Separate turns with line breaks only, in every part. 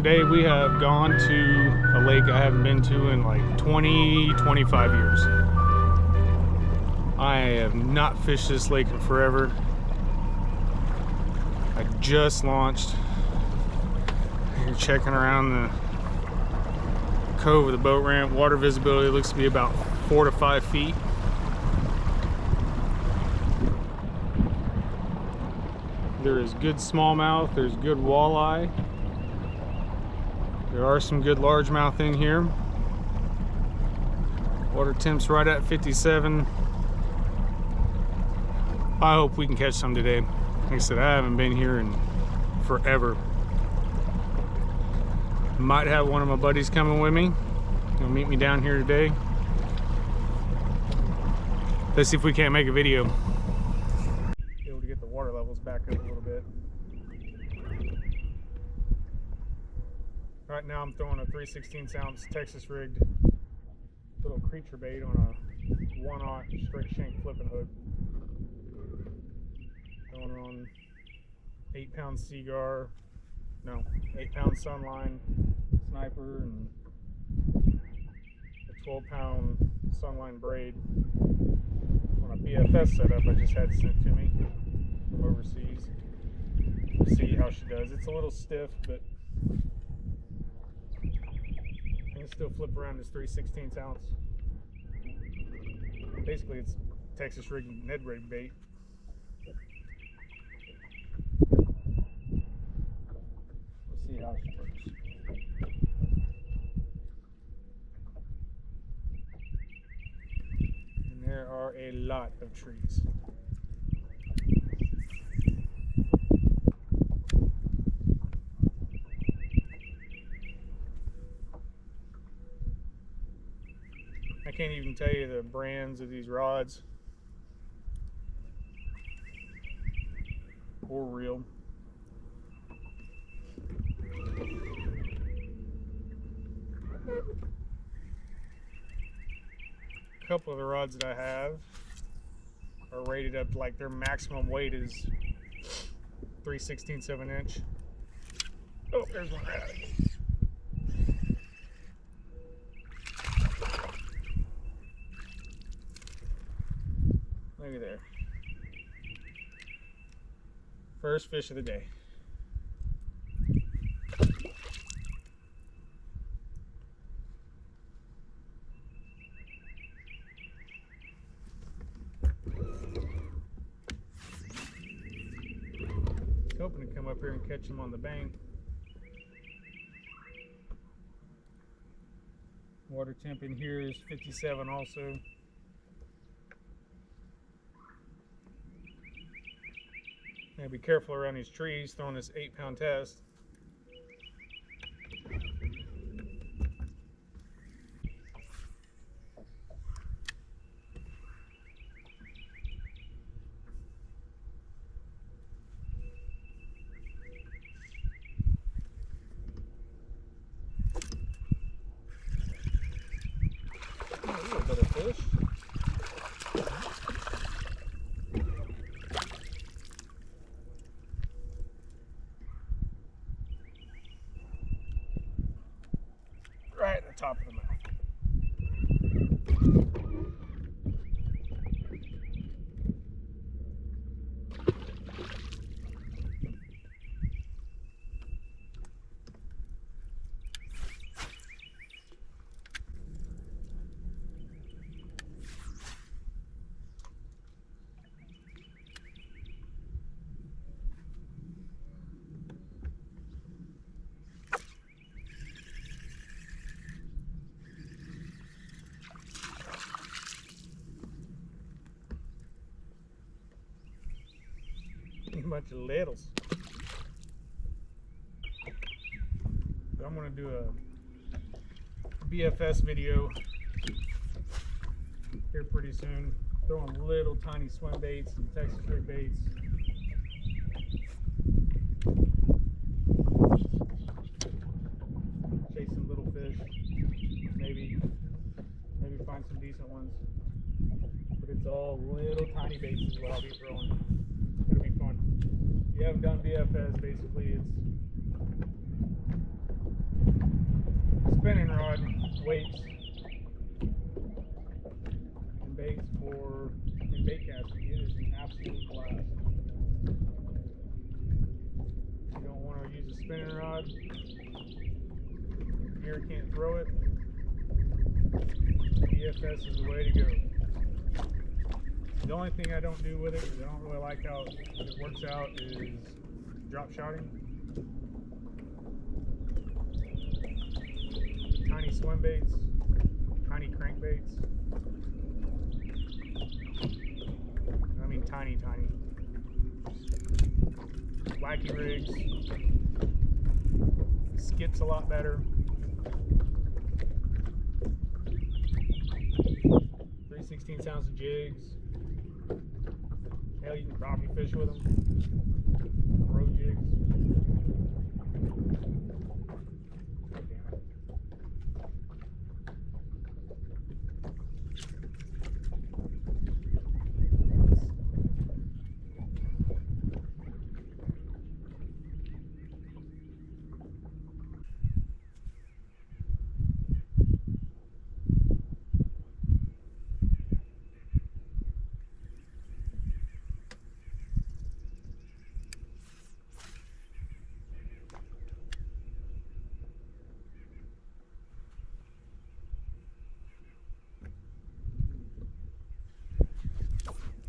today we have gone to a lake I haven't been to in like 25 years. I have not fished this lake in forever. I just launched. You're checking around the cove of the boat ramp. Water visibility looks to be about 4 to 5 feet. There is good smallmouth, there's good walleye. There are some good largemouth in here. Water temp's right at 57. I hope we can catch some today. Like I said, I haven't been here in forever. Might have one of my buddies coming with me. He'll meet me down here today. Let's see if we can't make a video. Be able to get the water levels back up a little bit. Right now I'm throwing a 3/16 ounce Texas rigged little creature bait on a 1/0 straight shank flipping hook. Going on 8-pound Seagar, no, 8-pound Sunline sniper and a 12-pound Sunline braid on a BFS setup I just had sent to me from overseas. We'll see how she does. It's a little stiff, but I can still flip around this 3/16 ounce. Basically, it's Texas rigged Ned rig bait. We'll see how she works. And there are a lot of trees. I can't even tell you the brands of these rods or reel. A couple of the rods that I have are rated up to like their maximum weight is 3/16 of an inch. Oh, there's one right out of here. Look at there. First fish of the day. Hoping to come up here and catch him on the bank. Water temp in here is 57 also. Now be careful around these trees throwing this 8-pound test. Oh, a little bit of fish. Right at the top of the mouth. A bunch of littles. But I'm going to do a BFS video here pretty soon, throwing little tiny swim baits and Texas rig baits. Chasing little fish, maybe find some decent ones. But it's all little tiny baits is what I'll be throwing. It'll be fun. If you haven't done BFS, basically it's spinning rod weights and baits for bait casting. It is an absolute blast. You don't want to use a spinning rod. Gear can't throw it. BFS is the way to go. The only thing I don't do with it, because I don't really like how it works out, is drop shotting. Tiny swim baits, tiny crankbaits. I mean tiny. Wacky rigs. Skips a lot better. 3/16 ounce of jigs. Hell, you can crappie fish with them. Road jigs.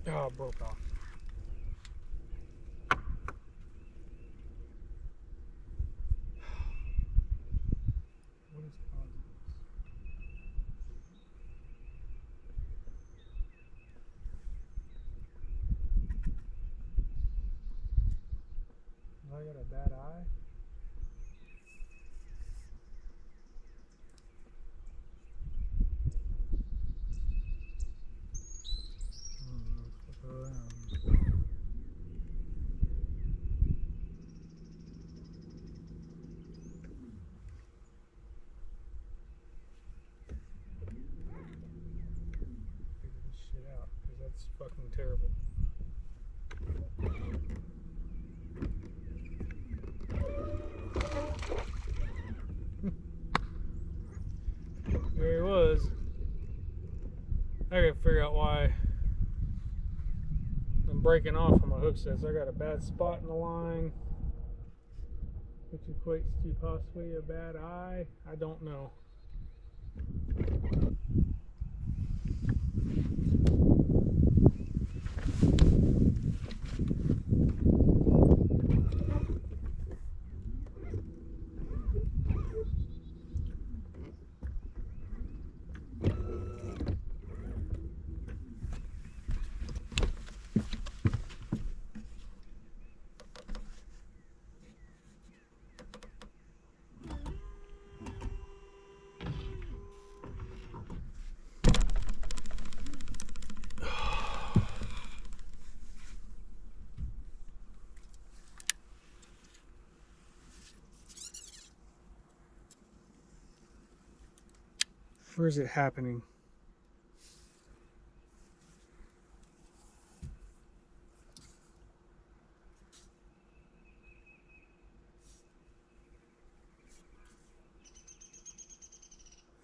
Oh, it broke off. What is causing this? I got a bad eye. That's fucking terrible. There he was. I gotta figure out why I'm breaking off on my hook sets. I got a bad spot in the line, which equates to possibly a bad eye. I don't know. Where is it happening?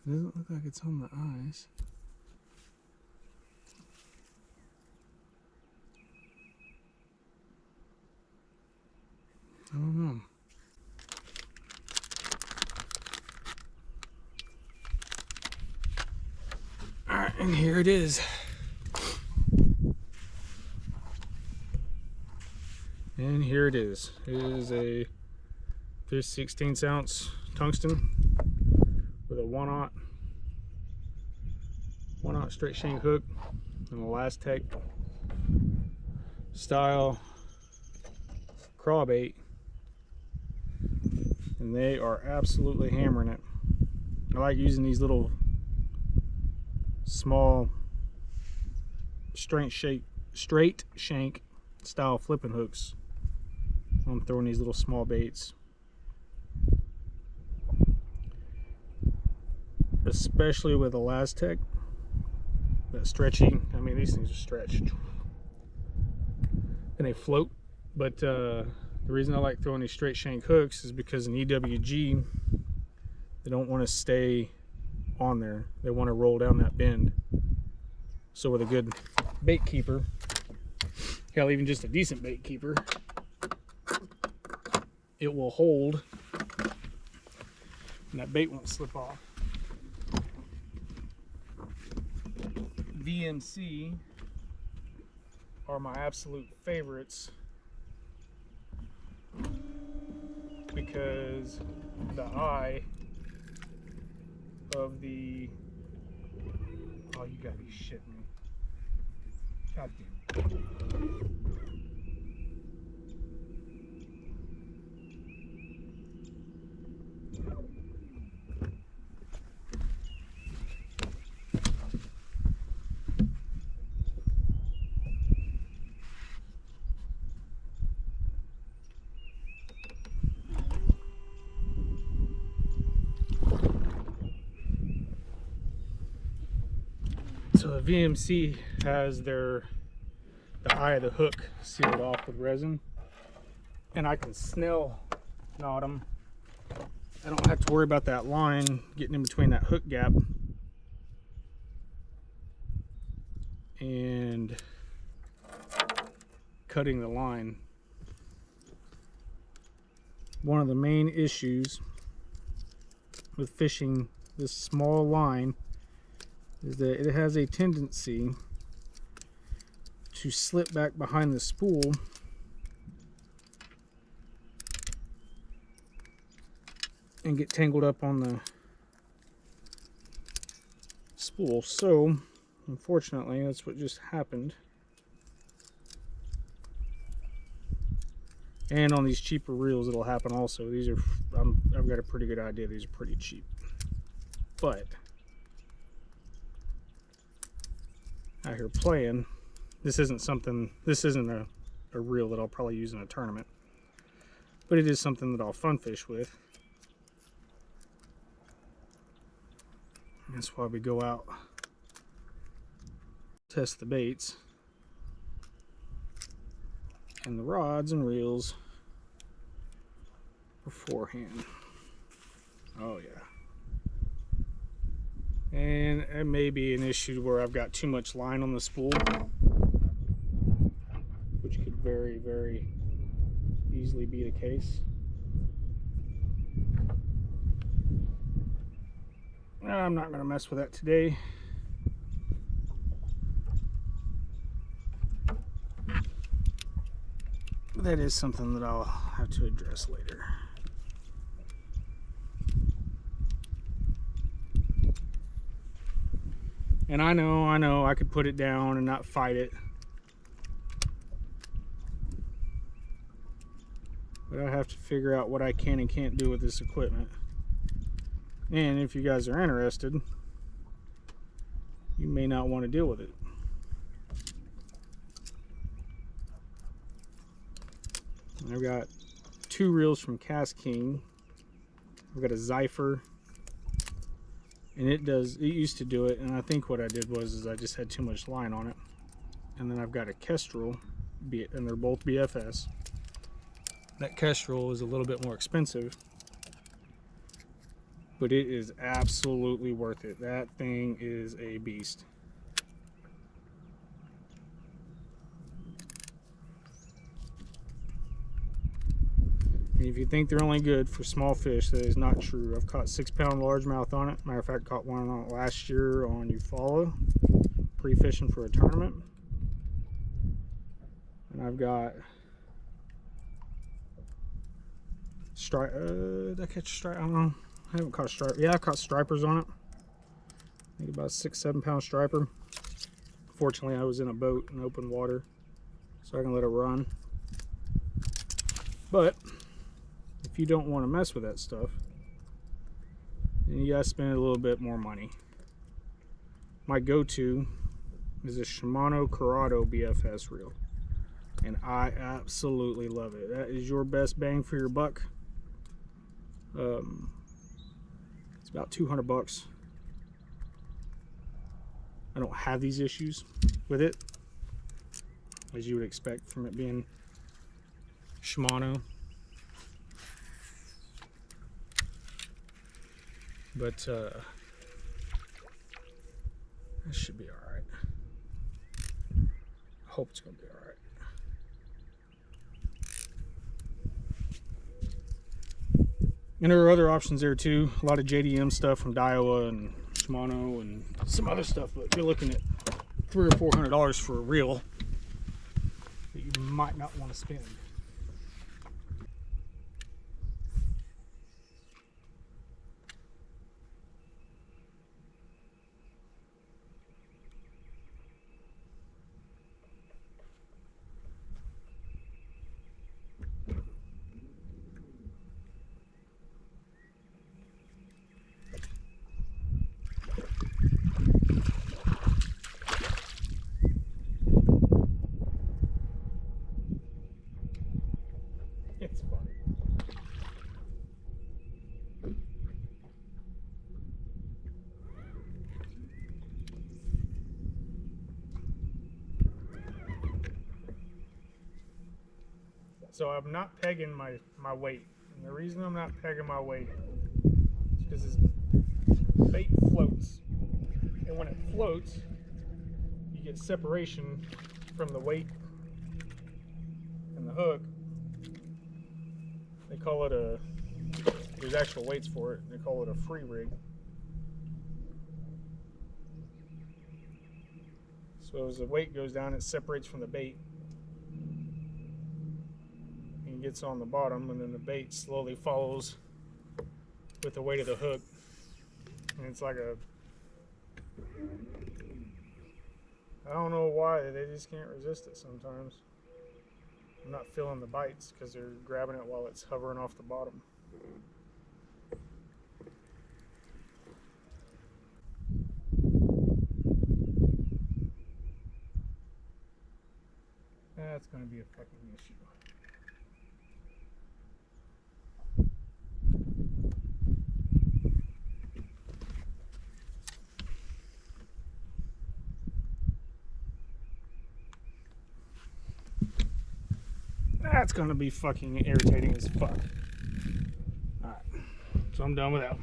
It doesn't look like it's on the eyes. I don't know. Alright, and here it is. And here it is. It is a 3/16 ounce tungsten with a 1/0 straight shank hook and a Last Tech style craw bait, and they are absolutely hammering it. I like using these little small straight shank style flipping hooks. I'm throwing these little small baits, especially with a Last Tech. That stretchy, I mean, these things are stretched and they float. But the reason I like throwing these straight shank hooks is because in EWG They don't want to stay on there. They want to roll down that bend. So with a good bait keeper, hell, even just a decent bait keeper, it will hold and that bait won't slip off. VMC are my absolute favorites because the eye of the, oh, you gotta be shitting me. God damn it. So the VMC has the eye of the hook sealed off with resin, and I can snell knot them. I don't have to worry about that line getting in between that hook gap and cutting the line. One of the main issues with fishing this small line is that it has a tendency to slip back behind the spool and get tangled up on the spool. So unfortunately, that's what just happened. And on these cheaper reels, it'll happen also. These are, I've got a pretty good idea. These are pretty cheap, but out here playing, this isn't a reel that I'll probably use in a tournament, but it is something that I'll fun fish with. That's why we go out, test the baits and the rods and reels beforehand. Oh yeah. And it may be an issue where I've got too much line on the spool, which could very, very easily be the case. I'm not going to mess with that today. But that is something that I'll have to address later. And I know I could put it down and not fight it, but I have to figure out what I can and can't do with this equipment. And if you guys are interested, you may not want to deal with it. I've got two reels from Cast King. I've got a Zypher, and it used to do it, and I think what I did was I just had too much line on it. And then I've got a Kestrel, and they're both BFS. That Kestrel is a little bit more expensive, but it is absolutely worth it. That thing is a beast. And if you think they're only good for small fish, that is not true. I've caught 6-pound largemouth on it. Matter of fact, caught one on it last year on Eufaula, pre-fishing for a tournament. And I've got did I catch a stripe? I don't know. I haven't caught a stripe. Yeah, I caught stripers on it. I think about a 6-7 pound striper. Fortunately, I was in a boat in open water, so I can let it run. But if you don't want to mess with that stuff, then you gotta spend a little bit more money. My go-to is a Shimano Curado BFS reel, and I absolutely love it. That is your best bang for your buck. It's about 200 bucks. I don't have these issues with it, as you would expect from it being Shimano. But this should be all right. I hope it's gonna be all right. And there are other options there too. A lot of JDM stuff from Daiwa and Shimano and some other stuff. But you're looking at $300 or $400 for a reel that you might not want to spend. It's funny. So I'm not pegging my weight. And the reason I'm not pegging my weight is because this bait floats. And when it floats, you get separation from the weight and the hook. They call it a, there's actual weights for it, they call it a free rig. So as the weight goes down, it separates from the bait and gets on the bottom, and then the bait slowly follows with the weight of the hook. And it's like a, I don't know why, they just can't resist it sometimes. I'm not feeling the bites because they're grabbing it while it's hovering off the bottom. That's going to be a fucking issue. That's gonna be fucking irritating as fuck. Alright, so I'm done with that.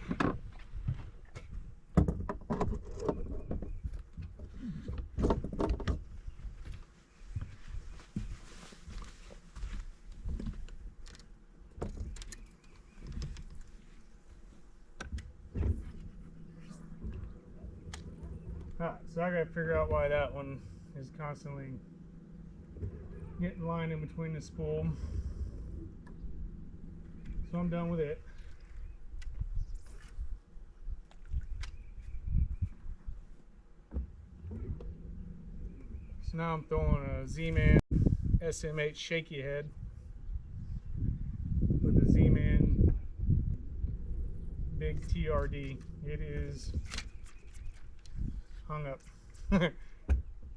Alright, so I gotta figure out why that one is constantly getting line in between the spool. So I'm done with it. So now I'm throwing a ZMAN SMH shaky head with a ZMAN Big TRD. It is hung up.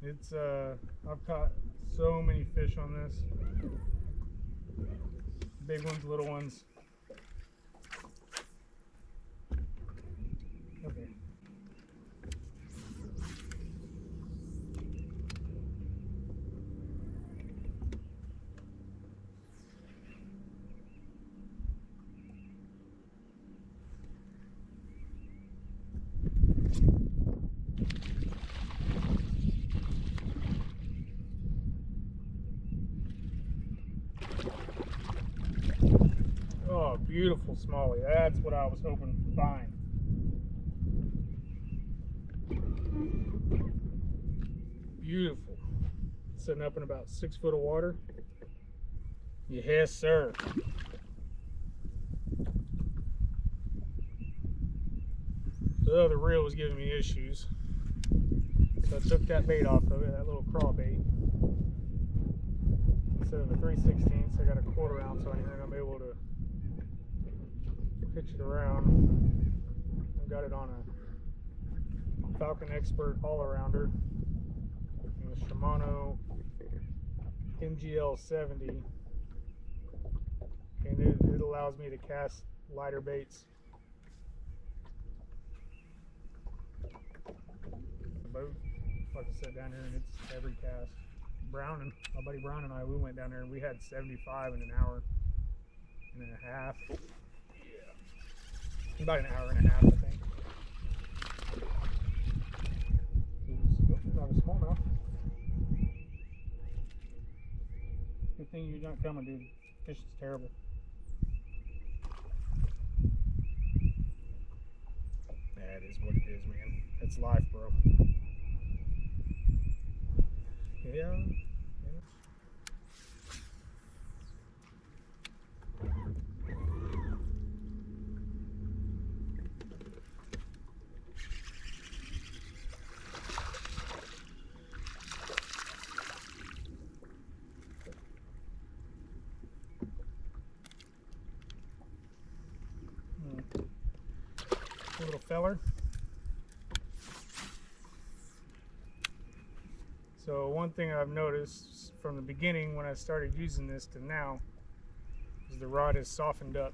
It's I've caught so many fish on this. Big ones, little ones. Okay. Oh, beautiful smallie. That's what I was hoping to find. Beautiful. Sitting up in about 6 foot of water. Yes, sir. The other reel was giving me issues. So I took that bait off of it, that little crawl bait. Instead of a 3/16, I got a 1/4 ounce on here, and I'm able to pitch it around. I've got it on a Falcon Expert all-arounder in the Shimano MGL 70, and it allows me to cast lighter baits. The boat, like I said, down here, and it's every cast. Brown and my buddy Brown and I, we went down there and we had 75 in an hour and a half. Yeah, about an hour and a half, I think. thing, you're not coming, dude. Fishing's terrible. That is what it is, man. That's life, bro. Yeah. A little feller. So one thing I've noticed from the beginning when I started using this to now is the rod has softened up.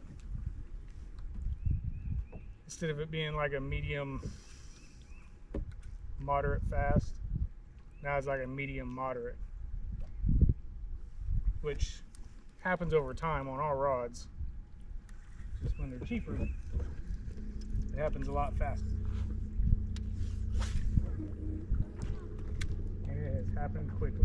Instead of it being like a medium moderate fast, now it's like a medium moderate, which happens over time on all rods. Just when they're cheaper, it happens a lot faster. And it has happened quickly.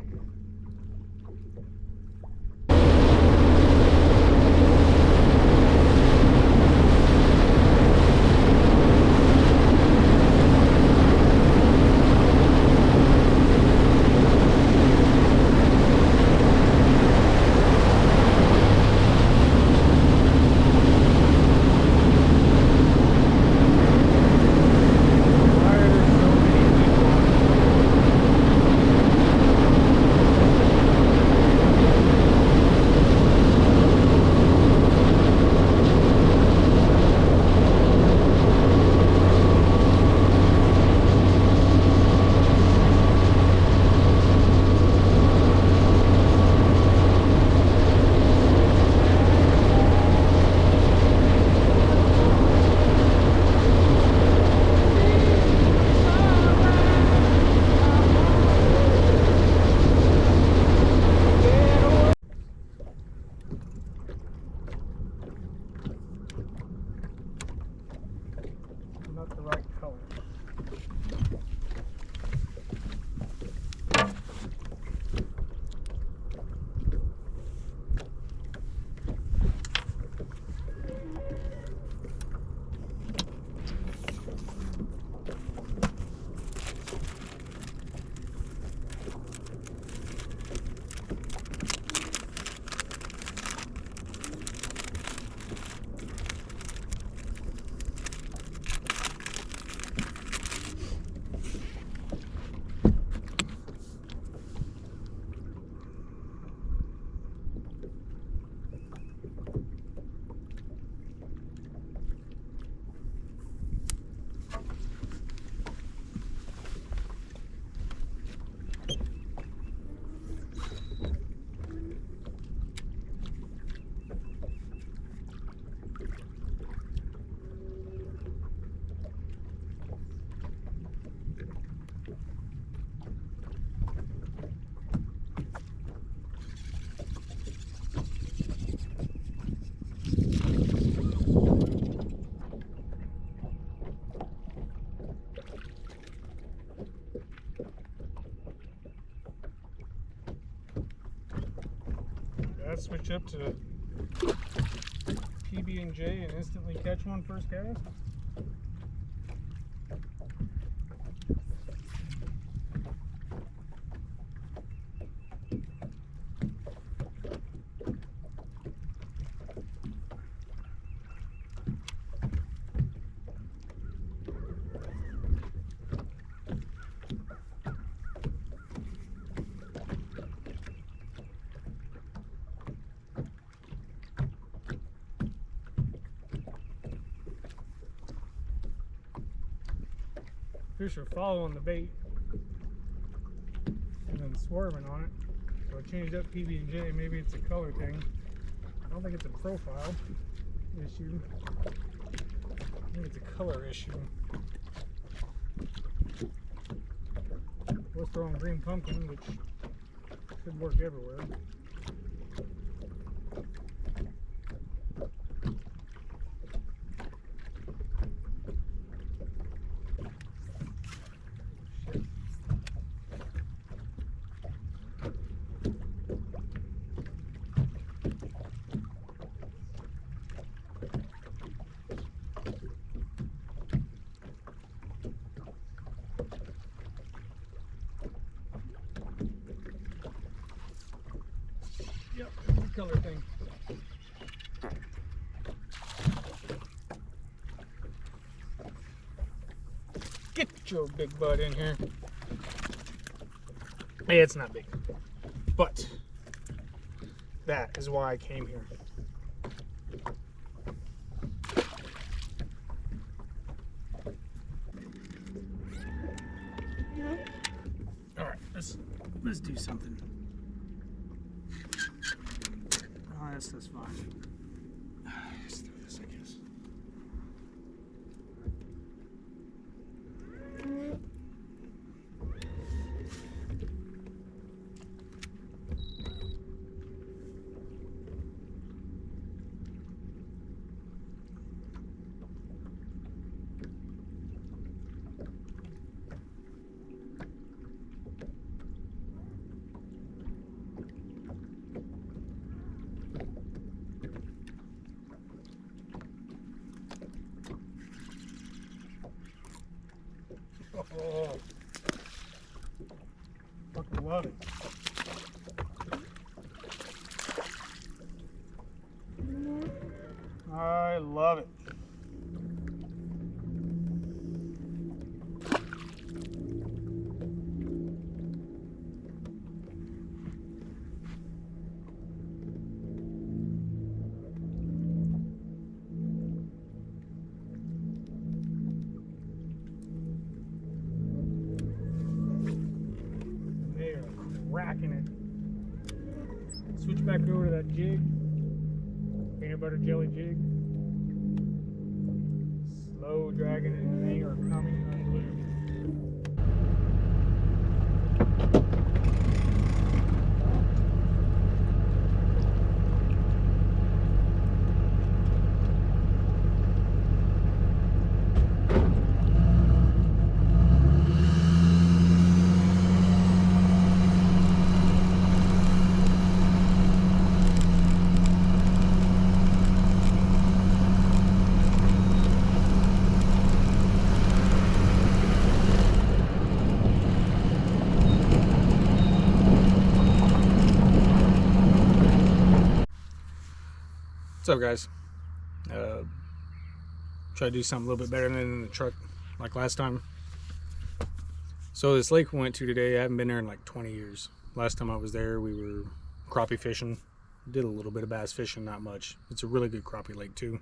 Not the right color. Switch up to PB&J and instantly catch one first cast. Fish are following the bait and then swerving on it. So I changed up PB&J. Maybe it's a color thing. I don't think it's a profile issue. I think it's a color issue. We're throwing green pumpkin, which could work everywhere. color thing. Get your big butt in here. Hey, it's not big, but that is why I came here. All right, let's do something. Oh, that's fine. Let's do this, I guess. Oh, fucking love it. I love it. Racking it. Switch back over to that jig, peanut butter jelly jig. Slow dragging it, and they are coming unglued. What's up, guys? Try to do something a little bit better than in the truck like last time. So this lake we went to today, I haven't been there in like 20 years. Last time I was there, we were crappie fishing. Did a little bit of bass fishing, not much. It's a really good crappie lake too.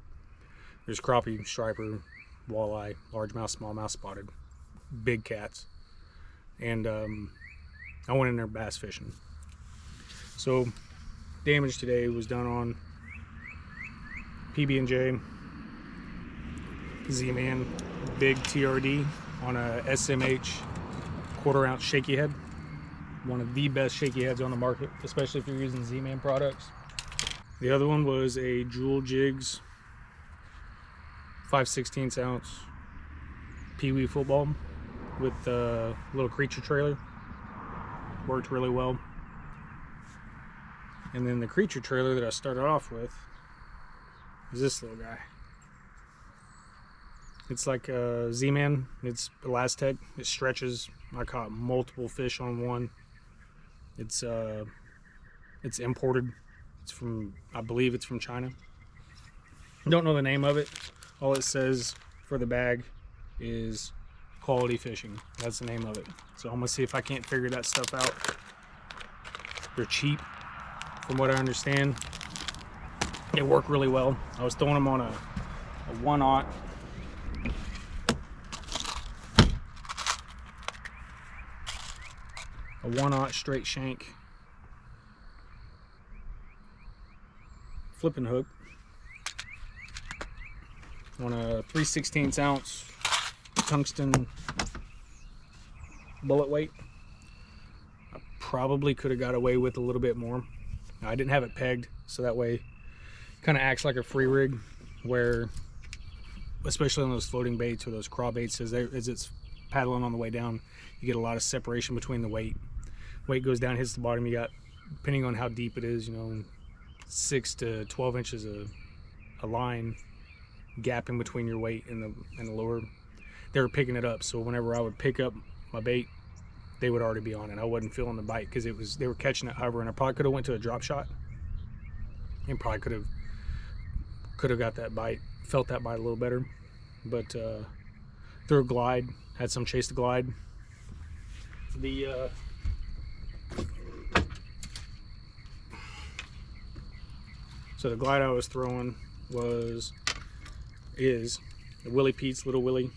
There's crappie, striper, walleye, largemouth, smallmouth, spotted, big cats. And I went in there bass fishing. So damage today was done on PB&J ZMAN Big TRD on a SMH 1/4 ounce shaky head. One of the best shaky heads on the market, especially if you're using ZMAN products. The other one was a Jewel Jigs 5/16 ounce Pee-wee football with a little creature trailer. Worked really well. And then the creature trailer that I started off with is this little guy. It's like a Z-Man. It's Elastec. It stretches. I caught multiple fish on one. It's imported. It's from, I believe it's from China. Don't know the name of it. All it says for the bag is quality fishing. That's the name of it. So I'm gonna see if I can't figure that stuff out. They're cheap, from what I understand. They work really well. I was throwing them on a 1/0. A 1/0 straight shank flipping hook on a 3/16 ounce tungsten bullet weight. I probably could have got away with a little bit more. I didn't have it pegged, so that way kind of acts like a free rig, where especially on those floating baits or those craw baits, as it's paddling on the way down, you get a lot of separation between the weight. Weight goes down, hits the bottom, you got, depending on how deep it is, you know, 6 to 12 inches a line gap in between your weight and the lure. They were picking it up, so whenever I would pick up my bait, they would already be on it. I wasn't feeling the bite because they were catching it hovering. I probably could have went to a drop shot, and probably could have got that bite, felt that bite a little better. But through a glide, had some chase to glide. So the glide I was throwing is the Willie Pete's Little Willie.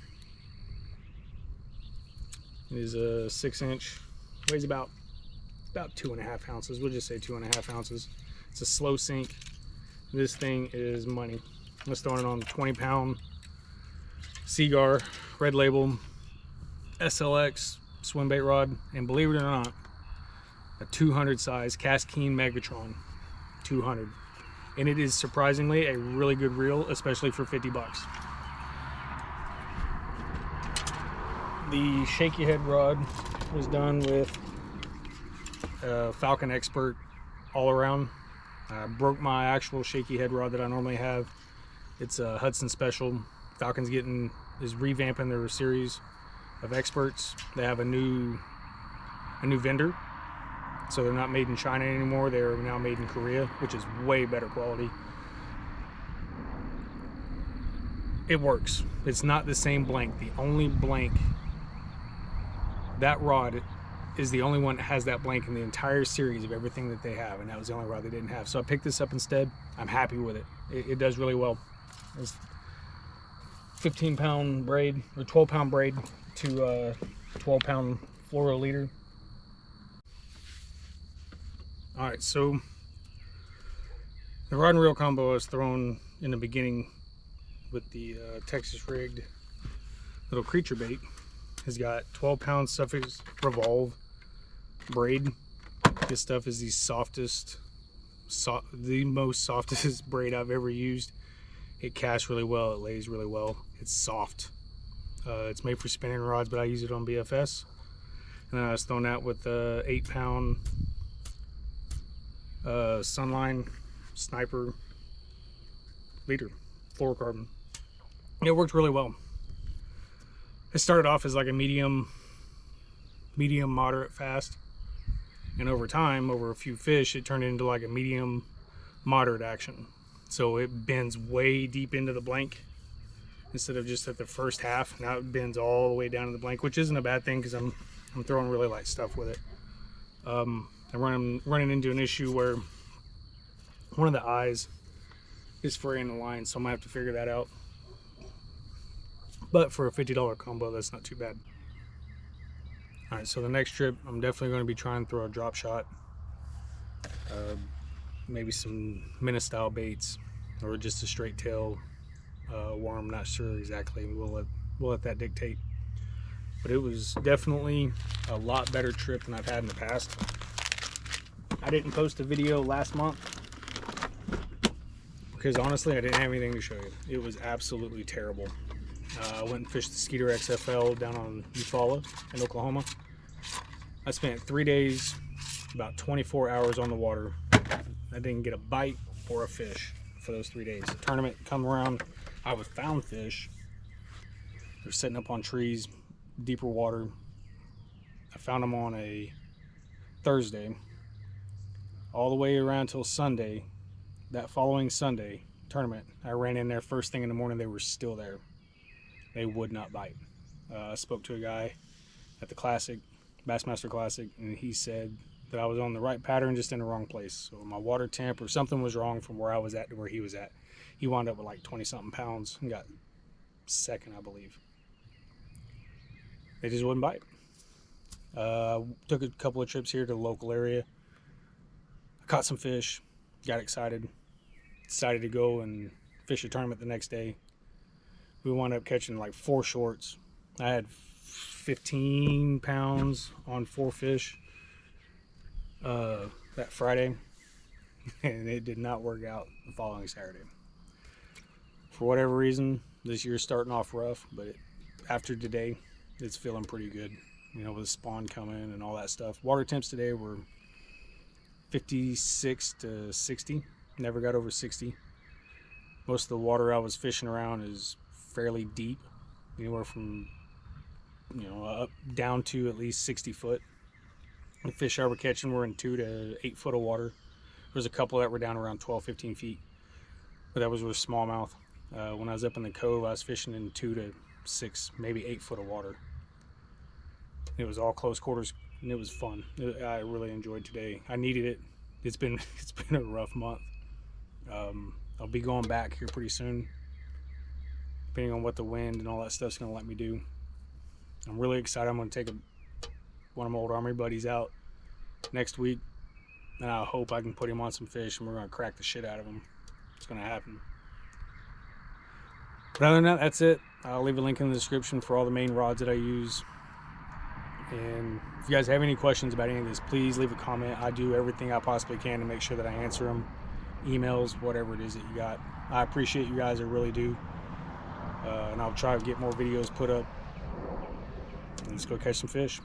It is a 6-inch, weighs about 2.5 ounces. We'll just say 2.5 ounces. It's a slow sink. This thing is money. I was throwing it on 20-pound Seagar Red Label SLX swim bait rod, and believe it or not, a 200 size KASKEY Megatron 200, and it is surprisingly a really good reel, especially for 50 bucks. The shaky head rod was done with Falcon Expert all around. I broke my actual shaky head rod that I normally have. It's a Hudson Special. Falcon's is revamping their series of experts. They have a new vendor, so they're not made in China anymore. They're now made in Korea, which is way better quality. It works. It's not the same blank. The only blank, that rod is the only one that has that blank in the entire series of everything that they have, and that was the only rod they didn't have. So I picked this up instead. I'm happy with it. It does really well. It's 15-pound braid, or 12-pound braid to 12-pound floro leader. All right, so the rod and reel combo I was throwing in the beginning with the Texas rigged little creature bait has got 12-pound SUFFIX REVOLVE braid. This stuff is the most softest braid I've ever used. It casts really well, it lays really well, it's soft. It's made for spinning rods, but I use it on BFS. And then I was throwing that with the 8-pound Sunline Sniper leader, fluorocarbon. It worked really well. It started off as like a medium, moderate, fast. And over time, over a few fish, it turned into like a medium, moderate action. So it bends way deep into the blank instead of just at the first half. Now it bends all the way down to the blank, which isn't a bad thing because I'm throwing really light stuff with it. I'm running into an issue where one of the eyes is fraying the line, so I'm gonna have to figure that out. But for a $50 combo, that's not too bad. All right, so the next trip, I'm definitely going to be trying to throw a drop shot, maybe some MINN style baits, or just a straight tail worm. Not sure exactly. We'll let that dictate. But it was definitely a lot better trip than I've had in the past. I didn't post a video last month because honestly I didn't have anything to show you. It was absolutely terrible. I went and fished the Skeeter XFL down on Eufaula in Oklahoma. I spent 3 days, about 24 hours on the water. I didn't get a bite or a fish for those 3 days. The tournament come around, I found fish. They're sitting up on trees, deeper water. I found them on a Thursday, all the way around till Sunday. That following Sunday tournament, I ran in there first thing in the morning. They were still there. They would not bite. I spoke to a guy at the Classic, Bassmaster Classic, and he said that I was on the right pattern, just in the wrong place. So my water temp or something was wrong from where I was at to where he was at. He wound up with like 20-something pounds and got second, I believe. They just wouldn't bite. Took a couple of trips here to the local area. I caught some fish, got excited, decided to go and fish a tournament the next day. We wound up catching like 4 shorts. I had 15 pounds on 4 fish that Friday, and it did not work out the following Saturday. For whatever reason, this year's starting off rough, but after today, it's feeling pretty good. You know, with the spawn coming and all that stuff. Water temps today were 56 to 60. Never got over 60. Most of the water I was fishing around is fairly deep, anywhere from, you know, up down to at least 60 foot. The fish I were catching were in 2 to 8 foot of water. There's a couple that were down around 12-15 feet, but that was with smallmouth. When I was up in the cove, I was fishing in 2 to 6, maybe 8 foot of water. It was all close quarters, and it was fun. I really enjoyed today. I needed it. It's been a rough month. I'll be going back here pretty soon, depending on what the wind and all that stuff's gonna let me do. I'm really excited. I'm gonna take one of my old Army buddies out next week, and I hope I can put him on some fish, and we're gonna crack the shit out of him. It's gonna happen. But other than that, that's it. I'll leave a link in the description for all the main rods that I use. And if you guys have any questions about any of this, please leave a comment. I do everything I possibly can to make sure that I answer them. Emails, whatever it is that you got. I appreciate you guys, I really do. And I'll try to get more videos put up. And let's go catch some fish.